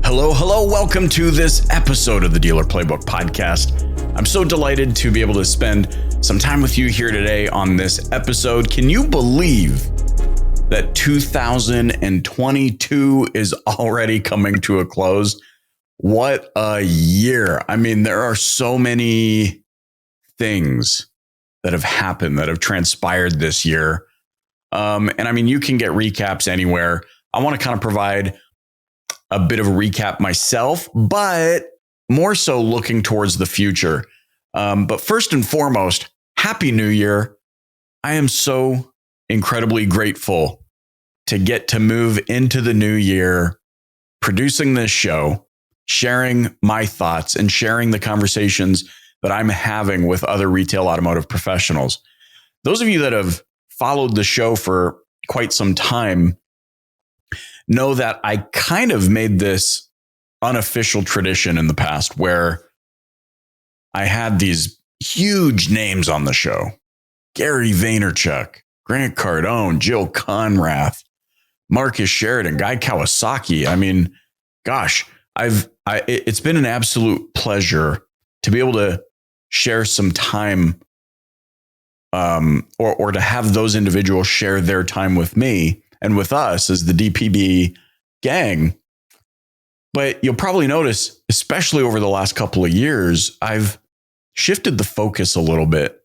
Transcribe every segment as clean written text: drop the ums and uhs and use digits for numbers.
Hello. Welcome to this episode of the Dealer Playbook Podcast. I'm so delighted to be able to spend some time with you here today on this episode. Can you believe that 2022 is already coming to a close? What a year. I mean, there are so many things that have happened, that have transpired this year. And I mean, you can get recaps anywhere. I want to kind of provide a bit of a recap myself, but more so looking towards the future. But first and foremost, Happy New Year. I am so incredibly grateful to get to move into the new year, producing this show, sharing my thoughts and sharing the conversations that I'm having with other retail automotive professionals. Those of you that have followed the show for quite some time know that I kind of made this unofficial tradition in the past where I had these huge names on the show. Gary Vaynerchuk, Grant Cardone, Jill Conrath, Marcus Sheridan, Guy Kawasaki. I mean, gosh, it's been an absolute pleasure to be able to share some time or to have those individuals share their time with me and with us as the DPB gang. But you'll probably notice, especially over the last couple of years, I've shifted the focus a little bit.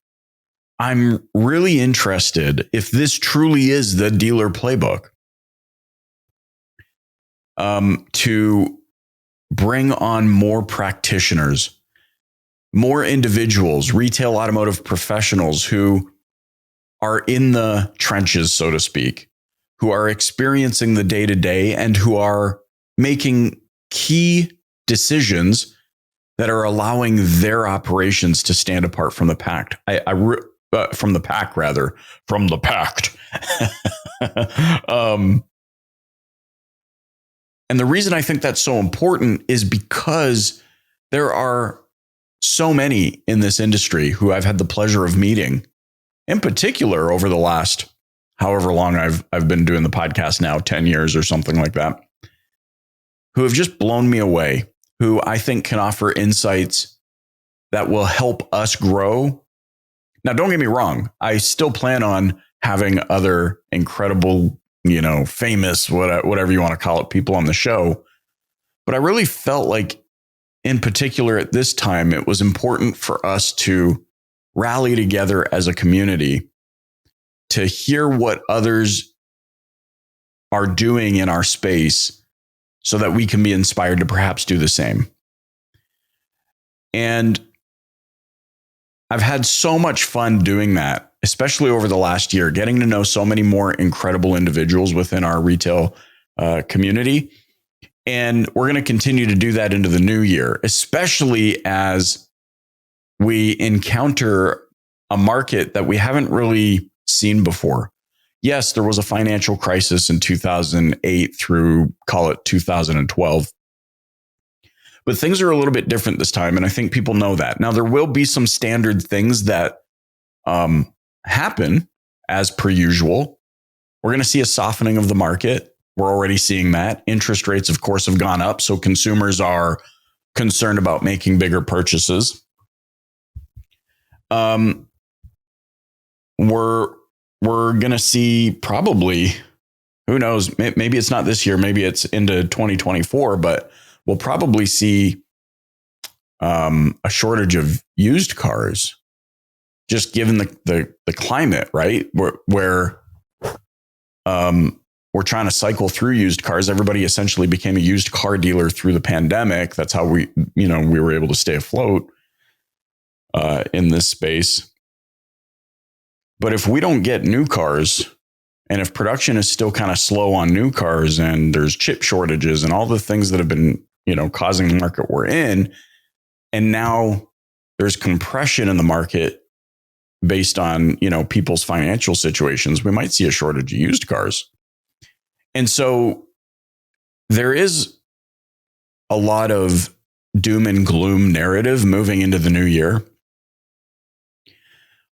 I'm really interested, if this truly is the dealer playbook, to bring on more practitioners, more individuals, retail automotive professionals who are in the trenches, so to speak, who are experiencing the day-to-day and who are making key decisions that are allowing their operations to stand apart from the pact. From the pact. And the reason I think that's so important is because there are so many in this industry who I've had the pleasure of meeting, in particular over the last however long I've been doing the podcast now, 10 years or something like that, who have just blown me away, who I think can offer insights that will help us grow. Now, don't get me wrong. I still plan on having other incredible, famous, whatever you want to call it, people on the show. But I really felt like, in particular at this time, it was important for us to rally together as a community to hear what others are doing in our space so that we can be inspired to perhaps do the same. And I've had so much fun doing that, especially over the last year, getting to know so many more incredible individuals within our retail community. And we're going to continue to do that into the new year, especially as we encounter a market that we haven't really seen before. Yes, there was a financial crisis in 2008 through, call it 2012. But things are a little bit different this time, and I think people know that. Now, there will be some standard things that happen as per usual. We're going to see a softening of the market. We're already seeing that. Interest rates, of course, have gone up, so consumers are concerned about making bigger purchases. We're going to see probably, who knows, maybe it's not this year, maybe it's into 2024, but we'll probably see a shortage of used cars, just given the climate, right? Where we're trying to cycle through used cars. Everybody essentially became a used car dealer through the pandemic. That's how we were able to stay afloat in this space. But if we don't get new cars, and if production is still kind of slow on new cars, and there's chip shortages and all the things that have been, causing the market we're in, and now there's compression in the market based on, people's financial situations, we might see a shortage of used cars. And so there is a lot of doom and gloom narrative moving into the new year.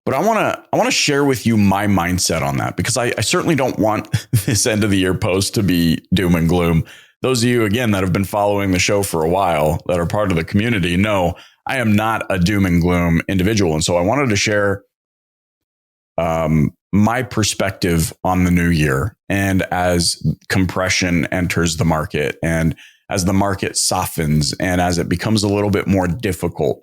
But I want to share with you my mindset on that, because I certainly don't want this end of the year post to be doom and gloom. those of you, again, that have been following the show for a while, that are part of the community, know I am not a doom and gloom individual. And so I wanted to share my perspective on the new year, and as compression enters the market, and as the market softens, and as it becomes a little bit more difficult.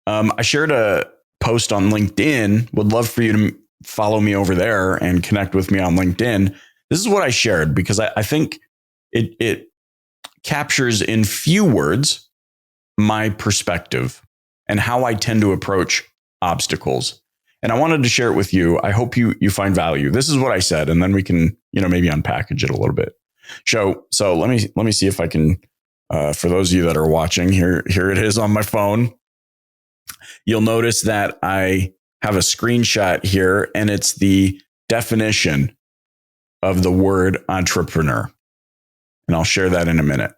I shared a post on LinkedIn. Would love for you to follow me over there and connect with me on LinkedIn. This is what I shared because I think it captures in few words my perspective and how I tend to approach obstacles. And I wanted to share it with you. I hope you find value. This is what I said, and then we can, maybe unpackage it a little bit. So let me see if I can, for those of you that are watching, here it is on my phone. You'll notice that I have a screenshot here, and it's the definition of the word entrepreneur. And I'll share that in a minute.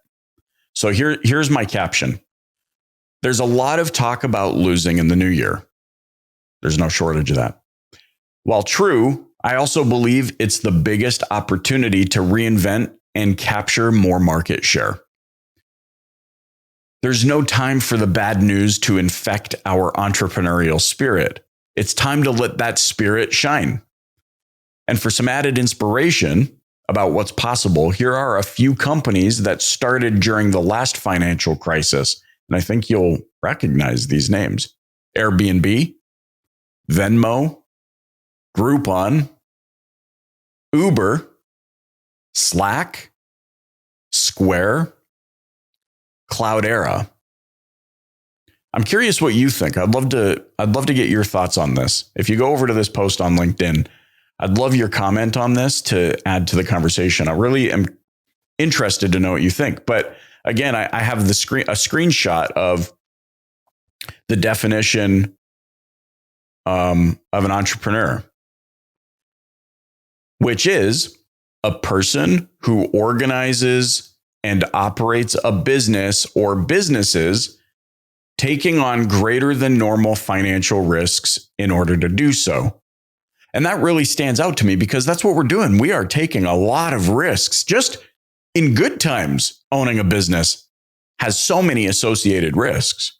So here's my caption. There's a lot of talk about losing in the new year. There's no shortage of that. While true, I also believe it's the biggest opportunity to reinvent and capture more market share. There's no time for the bad news to infect our entrepreneurial spirit. It's time to let that spirit shine. And for some added inspiration about what's possible, here are a few companies that started during the last financial crisis. And I think you'll recognize these names: Airbnb, Venmo, Groupon, Uber, Slack, Square, Cloudera. I'm curious what you think. I'd love to get your thoughts on this. If you go over to this post on LinkedIn, I'd love your comment on this to add to the conversation. I really am interested to know what you think. But again, I have a screenshot of the definition of an entrepreneur, which is a person who organizes and operates a business or businesses, taking on greater than normal financial risks in order to do so. And that really stands out to me because that's what we're doing. We are taking a lot of risks. Just in good times, owning a business has so many associated risks.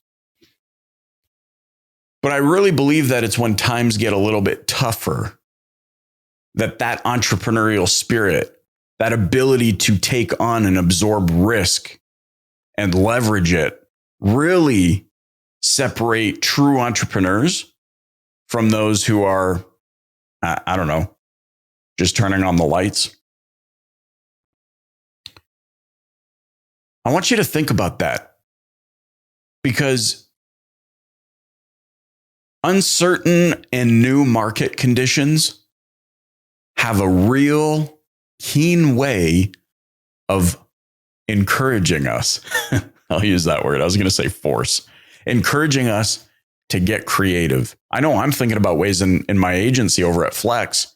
But I really believe that it's when times get a little bit tougher that entrepreneurial spirit, that ability to take on and absorb risk and leverage it, really separate true entrepreneurs from those who are, I don't know, just turning on the lights. I want you to think about that, because uncertain and new market conditions have a real keen way of encouraging us. I'll use that word. I was going to say force. Encouraging us to get creative. I know I'm thinking about ways in my agency over at Flex.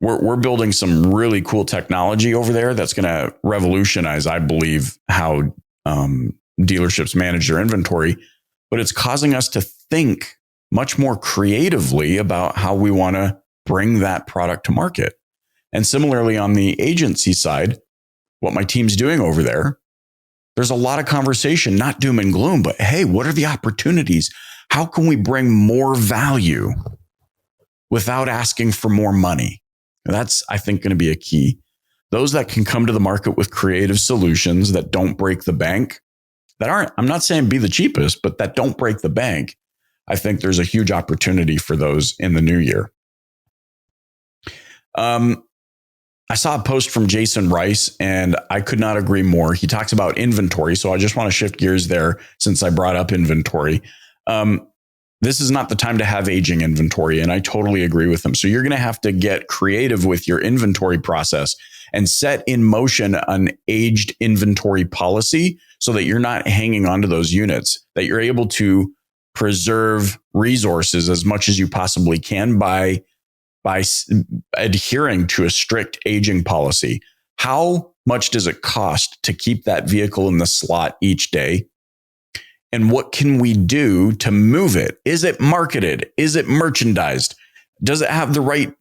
We're building some really cool technology over there that's going to revolutionize, I believe, how dealerships manage their inventory. But it's causing us to think much more creatively about how we want to bring that product to market. And similarly, on the agency side, what my team's doing over there, there's a lot of conversation, not doom and gloom, but hey, what are the opportunities? How can we bring more value without asking for more money? That's, I think, going to be a key. Those that can come to the market with creative solutions that don't break the bank, that aren't, I'm not saying be the cheapest, but that don't break the bank. I think there's a huge opportunity for those in the new year. I saw a post from Jason Rice, and I could not agree more. He talks about inventory, so I just want to shift gears there since I brought up inventory. This is not the time to have aging inventory, and I totally agree with him. So you're going to have to get creative with your inventory process and set in motion an aged inventory policy so that you're not hanging on to those units, that you're able to preserve resources as much as you possibly can by adhering to a strict aging policy. How much does it cost to keep that vehicle in the slot each day? And what can we do to move it? Is it marketed? Is it merchandised? Does it have the right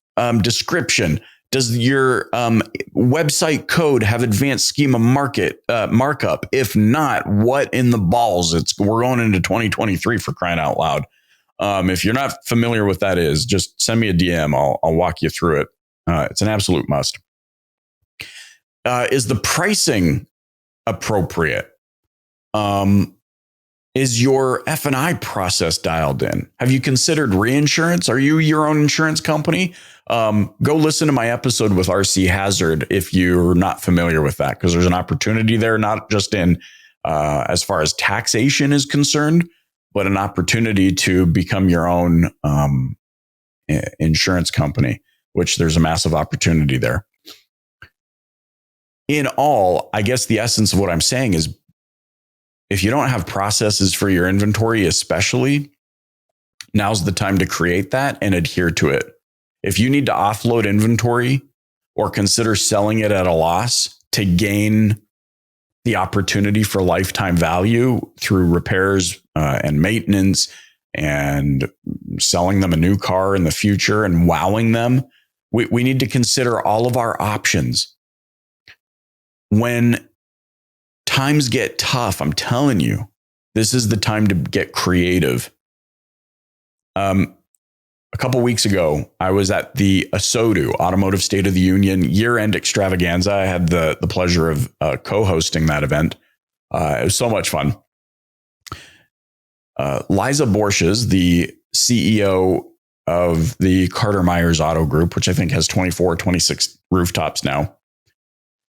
description? Does your website code have advanced schema markup? If not, what in the balls? We're going into 2023 for crying out loud. If you're not familiar with that is, just send me a DM. I'll walk you through it. It's an absolute must. Is the pricing appropriate? Is your F&I process dialed in? Have you considered reinsurance? Are you your own insurance company? Go listen to my episode with RC Hazard if you're not familiar with that, because there's an opportunity there, not just in as far as taxation is concerned, but an opportunity to become your own insurance company, which there's a massive opportunity there. In all, I guess the essence of what I'm saying is, if you don't have processes for your inventory, especially, now's the time to create that and adhere to it. If you need to offload inventory or consider selling it at a loss to gain the opportunity for lifetime value through repairs and maintenance and selling them a new car in the future and wowing them, we need to consider all of our options. When times get tough, I'm telling you, this is the time to get creative. A couple weeks ago, I was at the ASOTU, Automotive State of the Union year-end extravaganza. I had the pleasure of co-hosting that event. It was so much fun. Liza Borges, the CEO of the Carter Myers Auto Group, which I think has 24, 26 rooftops now,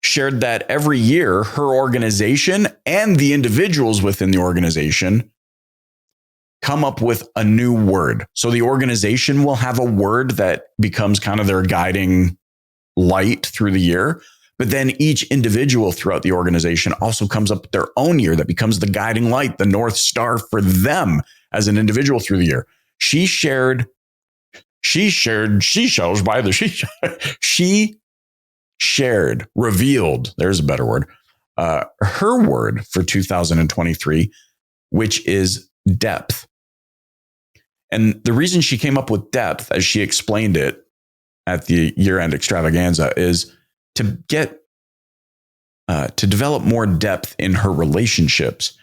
shared that every year her organization and the individuals within the organization come up with a new word. So the organization will have a word that becomes kind of their guiding light through the year. But then each individual throughout the organization also comes up with their own year that becomes the guiding light, the North Star for them as an individual through the year. She shared revealed, there's a better word, her word for 2023, which is depth. And the reason she came up with depth, as she explained it at the year-end extravaganza, is to get to develop more depth in her relationships,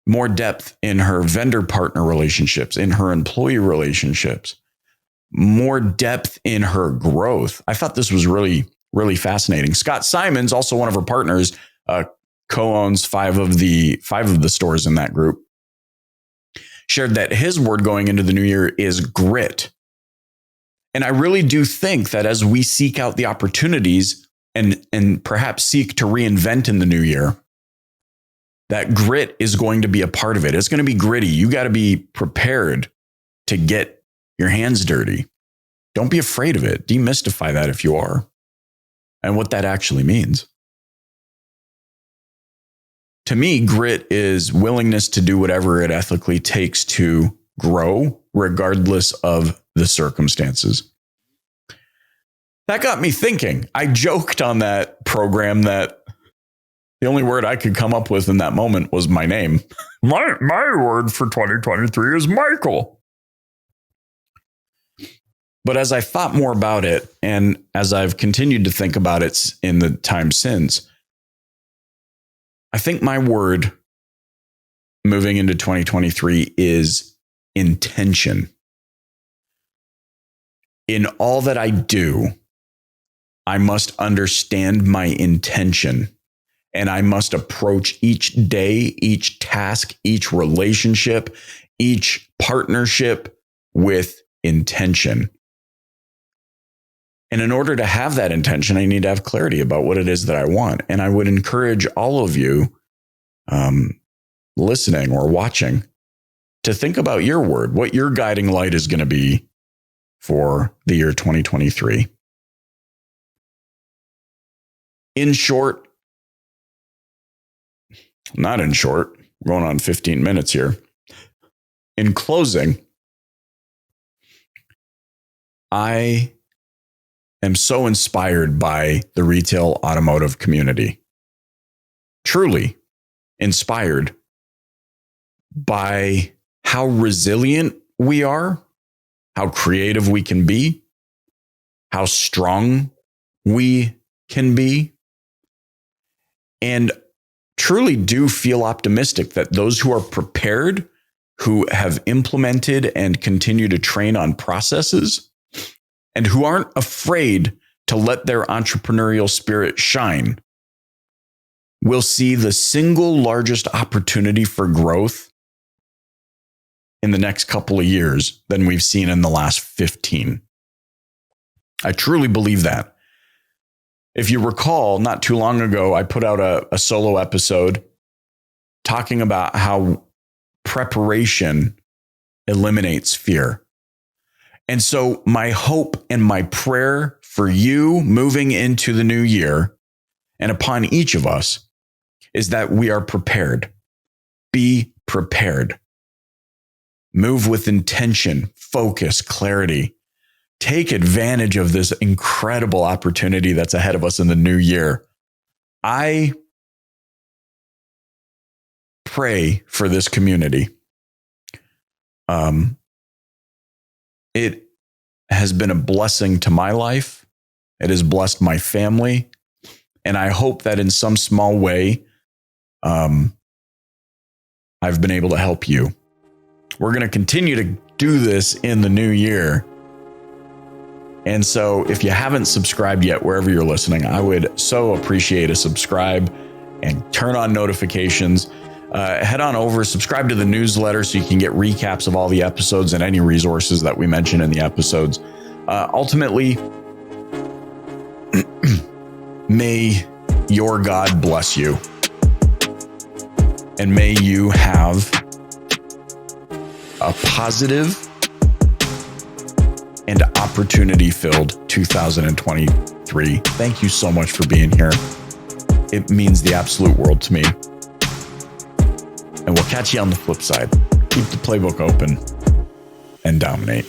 more depth in her vendor partner relationships, in her employee relationships, more depth in her growth. I thought this was really, really fascinating. Scott Simons, also one of her partners, co-owns five of the stores in that group, shared that his word going into the new year is grit. And I really do think that as we seek out the opportunities and perhaps seek to reinvent in the new year, that grit is going to be a part of it. It's going to be gritty. You got to be prepared to get your hands dirty. Don't be afraid of it. Demystify that if you are, and what that actually means. To me, grit is willingness to do whatever it ethically takes to grow, regardless of the circumstances. That got me thinking. I joked on that program that the only word I could come up with in that moment was my name. My word for 2023 is Michael. But as I thought more about it, and as I've continued to think about it in the time since, I think my word moving into 2023 is intention. In all that I do, I must understand my intention, and I must approach each day, each task, each relationship, each partnership with intention. And in order to have that intention, I need to have clarity about what it is that I want. And I would encourage all of you listening or watching to think about your word, what your guiding light is going to be for the year 2023. In short, not in short, we're going on 15 minutes here. In closing, I am so inspired by the retail automotive community. Truly inspired by how resilient we are, how creative we can be, how strong we can be, and truly do feel optimistic that those who are prepared, who have implemented and continue to train on processes, and who aren't afraid to let their entrepreneurial spirit shine, will see the single largest opportunity for growth in the next couple of years than we've seen in the last 15. I truly believe that. If you recall, not too long ago, I put out a solo episode talking about how preparation eliminates fear. And so my hope and my prayer for you moving into the new year and upon each of us is that we are prepared. Be prepared. Move with intention, focus, clarity. Take advantage of this incredible opportunity that's ahead of us in the new year. I pray for this community. It has been a blessing to my life. It has blessed my family. And I hope that in some small way, I've been able to help you. We're going to continue to do this in the new year. And so if you haven't subscribed yet, wherever you're listening, I would so appreciate a subscribe and turn on notifications. Head on over, subscribe to the newsletter so you can get recaps of all the episodes and any resources that we mention in the episodes. Ultimately, may your God bless you. And may you have a positive and opportunity-filled 2023. Thank you so much for being here. It means the absolute world to me. And we'll catch you on the flip side. Keep the playbook open and dominate.